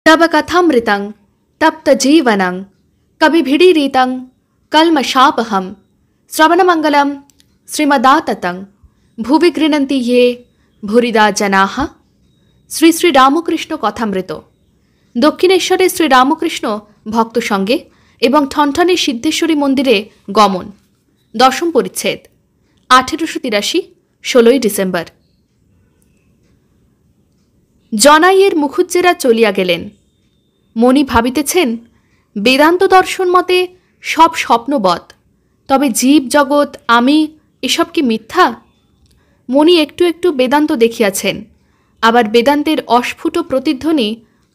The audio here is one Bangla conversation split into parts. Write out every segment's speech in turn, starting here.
तब कथामृतं तप्त जीवनं कविभिडीरितं कल्मषापहं श्रवणमंगलम श्रीमदाततं भुवि गृह्णन्ति ये भूरिदा जनाः। শ্রী শ্রী রামকৃষ্ণ কথামৃত। দক্ষিণেশ্বরে শ্রী রামকৃষ্ণ ভক্ত সঙ্গে এবং ঠনঠনে সিদ্ধেশ্বরী মন্দিরে গমন। দশম পরিচ্ছেদ। 1883 16 ডিসেম্বর। জনাইয়ের মুখুজ্জেরা চলিয়া গেলেন। মণি ভাবিতেছেন, বেদান্ত দর্শন মতে সব স্বপ্নবৎ, তবে জীব জগৎ আমি এসব কি মিথ্যা? মণি একটু একটু বেদান্ত দেখিয়াছেন, আবার বেদান্তের অস্ফুট প্রতিধ্বনি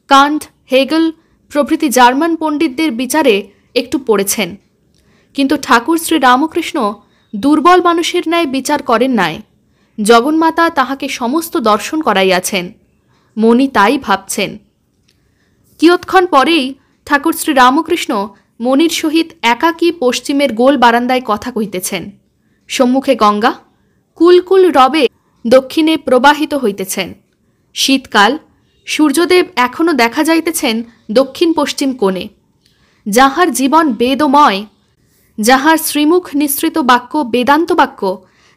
কান্ট, হেগেল প্রভৃতি জার্মান পণ্ডিতদের বিচারে একটু পড়েছেন। কিন্তু ঠাকুর শ্রী রামকৃষ্ণ দুর্বল মানুষের ন্যায় বিচার করেন নাই। জগন্মাতা তাহাকে সমস্ত দর্শন করাইয়াছেন। মণি তাই ভাবছেন। কিয়ৎক্ষণ পরেই ঠাকুর শ্রী রামকৃষ্ণ মণির সহিত একাকী পশ্চিমের গোল বারান্দায় কথা কহিতেছেন। সম্মুখে গঙ্গা কুলকুল রবে দক্ষিণে প্রবাহিত হইতেছেন। শীতকাল, সূর্যদেব এখনও দেখা যাইতেছেন দক্ষিণ পশ্চিম কোণে। যাহার জীবন বেদময়, যাহার শ্রীমুখ নিঃসৃত বাক্য বেদান্ত বাক্য,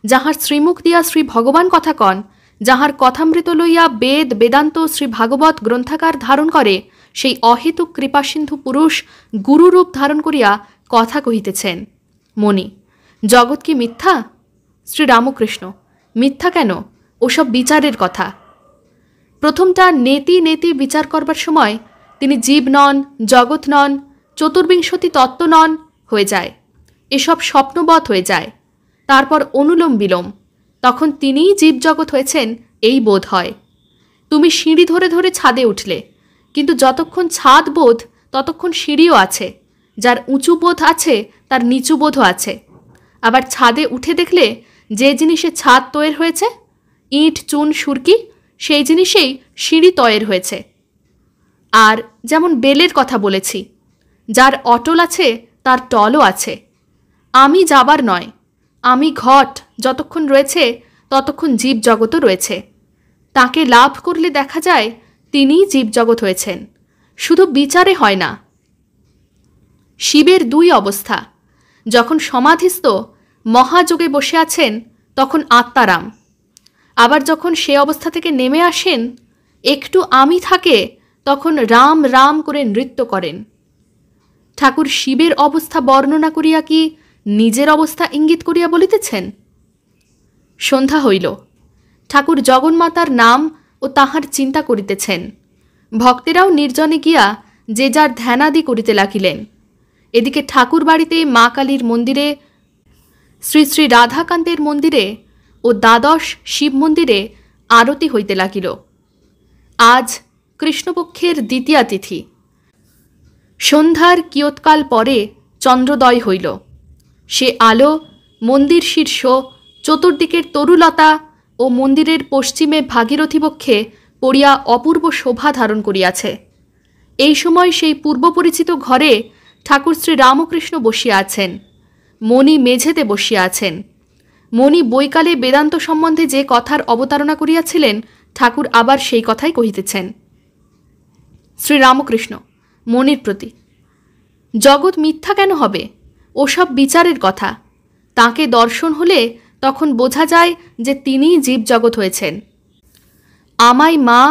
যাহার শ্রীমুখ দিয়া শ্রী ভগবান কথা কন, যাহার কথামৃত লইয়া বেদ বেদান্ত শ্রী ভাগবত গ্রন্থাকার ধারণ করে, সেই অহেতুক কৃপাসিন্ধু পুরুষ গুরুরূপ ধারণ করিয়া কথা কহিতেছেন। মণি: জগৎ কি মিথ্যা? শ্রী রামকৃষ্ণ: মিথ্যা কেন, ওসব বিচারের কথা। প্রথমটা নেতি নেতি বিচার করবার সময় তিনি জীব নন, জগৎ নন, চতুর্বিংশতি তত্ত্ব নন হয়ে যায়, এসব স্বপ্নবৎ হয়ে যায়। তারপর অনুলোম বিলোম, তখন তিনিই জীবজগৎ হয়েছেন এই বোধ হয়। তুমি সিঁড়ি ধরে ধরে ছাদে উঠলে, কিন্তু যতক্ষণ ছাদ বোধ ততক্ষণ সিঁড়িও আছে। যার উঁচু বোধ আছে তার নিচু বোধও আছে। আবার ছাদে উঠে দেখলে যে জিনিসে ছাদ তৈরি হয়েছে, ইট চুন সুরকি, সেই জিনিসেই সিঁড়ি তৈরি হয়েছে। আর যেমন বেলের কথা বলেছি, যার অটল আছে তার টলও আছে। আমি যাবার নয়, আমি ঘট যতক্ষণ রয়েছে ততক্ষণ জীবজগতও রয়েছে। তাকে লাভ করলে দেখা যায় তিনিই জীবজগৎ হয়েছেন, শুধু বিচারে হয় না। শিবের দুই অবস্থা, যখন সমাধিস্থ মহাযোগে বসে আছেন তখন আত্মারাম, আবার যখন সে অবস্থা থেকে নেমে আসেন একটু আমি থাকে তখন রাম রাম করে নৃত্য করেন। ঠাকুর শিবের অবস্থা বর্ণনা করিয়া কি নিজের অবস্থা ইঙ্গিত করিয়া বলিতেছেন? সন্ধ্যা হইল। ঠাকুর জগন্মাতার নাম ও তাহার চিন্তা করিতেছেন। ভক্তেরাও নির্জনে গিয়া যে যার ধ্যানাদি করিতে লাগিলেন। এদিকে ঠাকুর বাড়িতে মা কালীর মন্দিরে, শ্রী শ্রী রাধাকান্তের মন্দিরে ও দ্বাদশ শিব মন্দিরে আরতি হইতে লাগিল। আজ কৃষ্ণপক্ষের দ্বিতীয়া তিথি। সন্ধ্যার কিয়ৎকাল পরে চন্দ্রোদয় হইল। সে আলো মন্দির শীর্ষ, চতুর্দিকের তরুলতা ও মন্দিরের পশ্চিমে ভাগীরথী বক্ষে পড়িয়া অপূর্ব শোভা ধারণ করিয়াছে। এই সময় সেই পূর্বপরিচিত ঘরে ঠাকুর শ্রী রামকৃষ্ণ বসিয়া আছেন। মণি মেঝেতে বসিয়া আছেন। মণি বৈকালে বেদান্ত সম্বন্ধে যে কথার অবতারণা করিয়াছিলেন, ঠাকুর আবার সেই কথাই কহিতেছেন। শ্রী রামকৃষ্ণ মণির প্রতি: জগৎ মিথ্যা কেন হবে? ওসব বিচারের কথা। তাকে দর্শন হলে তখন বোঝা যায় যে তিনিই জীবজগৎ হয়েছেন। আমায় মা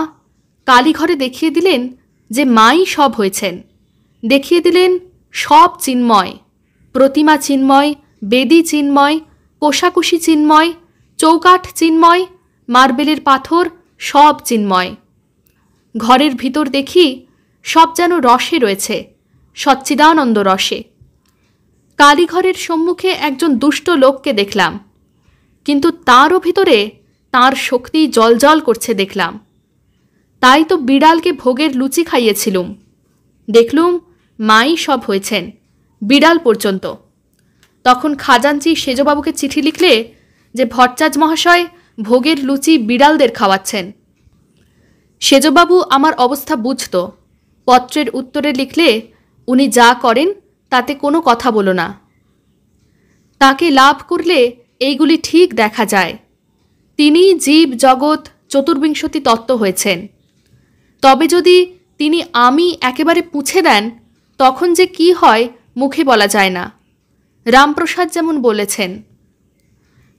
কালীঘরে দেখিয়ে দিলেন যে মাই সব হয়েছেন। দেখিয়ে দিলেন সব চিন্ময়, প্রতিমা চিন্ময়, বেদী চিন্ময়, কোষাকুষি চিন্ময়, চৌকাঠ চিন্ময়, মার্বেলের পাথর সব চিন্ময়। ঘরের ভিতর দেখি সব যেন রসে রয়েছে, সচ্চিদানন্দ রসে। কালীঘরের সম্মুখে একজন দুষ্ট লোককে দেখলাম, কিন্তু তারও ভিতরে তার শক্তি জলজল করছে দেখলাম। তাই তো বিড়ালকে ভোগের লুচি খাইয়েছিলুম। দেখলুম মাই সব হয়েছেন, বিড়াল পর্যন্ত। তখন খাজাঞ্চি সেজবাবুকে চিঠি লিখলে যে ভট্টাচ মহাশয় ভোগের লুচি বিড়ালদের খাওয়াচ্ছেন। সেজবাবু আমার অবস্থা বুঝত। পত্রের উত্তরে লিখলে, উনি যা করেন তাতে কোনো কথা বলো না। তাকে লাভ করলে এইগুলি ঠিক দেখা যায়। তিনি জীব জগৎ চতুর্বিংশতি তত্ত্ব হয়েছেন। তবে যদি তিনি আমি একেবারে পুছে দেন, তখন যে কি হয় মুখে বলা যায় না। রামপ্রসাদ যেমন বলেছেন,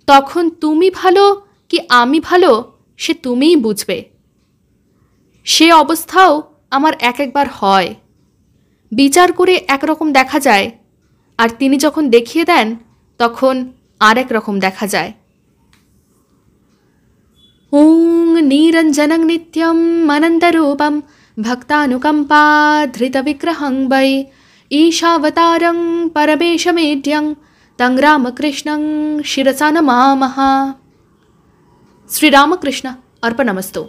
তখন তুমি ভালো কি আমি ভালো সে তুমিই বুঝবে। সে অবস্থাও আমার এক একবার হয়। বিচার করে একরকম দেখা যায়, আর তিনি যখন দেখিয়ে দেন তখন আর এক রকম দেখা যায়। ওং নিরঞ্জনং নিত্যম অনন্তরূপম ভক্তানুকম্পাধৃতবিগ্রহং বৈ ঈশাবতারং পরমেশমেঢ্যং তং রামকৃষ্ণং শিরসা নমামঃ। শ্রীরামকৃষ্ণ अर्पणमस्तु।